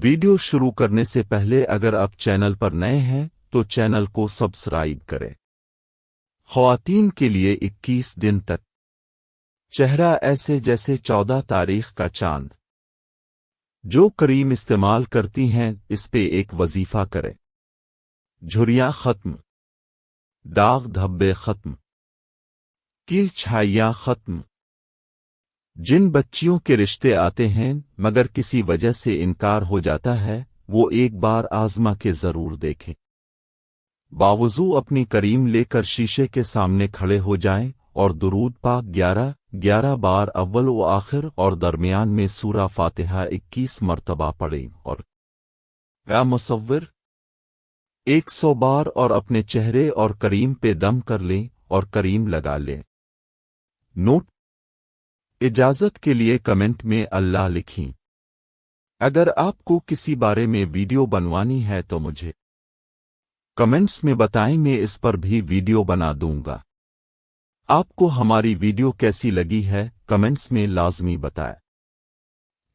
Video شروع کرنے سے پہلے اگر آپ چینل پر نئے ہیں تو چینل کو سبسکرائب کریں۔ خواتین کے لیے 21 دن تک چہرہ ایسے جیسے 14 تاریخ کا چاند۔ جو کریم استعمال کرتی ہیں اس پہ ایک وظیفہ کریں۔ جھریاں ختم، داغ دھبے ختم، کیل چھائیاں ختم۔ جن بچیوں کے رشتے آتے ہیں مگر کسی وجہ سے انکار ہو جاتا ہے وہ ایک بار آزما کے ضرور دیکھیں۔ باوضو اپنی کریم لے کر شیشے کے سامنے کھڑے ہو جائیں اور درود پاک 11 بار اول و آخر اور درمیان میں سورہ فاتحہ 21 مرتبہ پڑھیں اور یا مصور 100 بار اور اپنے چہرے اور کریم پہ دم کر لیں اور کریم لگا لیں۔ نوٹ: اجازت کے لیے کمنٹ میں اللہ لکھیں۔ اگر آپ کو کسی بارے میں ویڈیو بنوانی ہے تو مجھے کمنٹس میں بتائیں، میں اس پر بھی ویڈیو بنا دوں گا۔ آپ کو ہماری ویڈیو کیسی لگی ہے کمنٹس میں لازمی بتائیں۔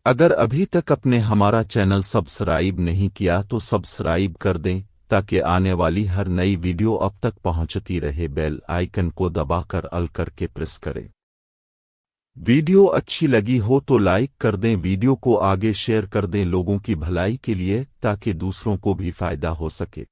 اگر ابھی تک اپنے ہمارا چینل سبسکرائب نہیں کیا تو سبسکرائب کر دیں تاکہ آنے والی ہر نئی ویڈیو اب تک پہنچتی رہے۔ بیل آئیکن کو دبا کر آل کر کے پریس کریں۔ ویڈیو اچھی لگی ہو تو لائک کر دیں، ویڈیو کو آگے شیئر کر دیں لوگوں کی بھلائی کے لیے تاکہ دوسروں کو بھی فائدہ ہو سکے۔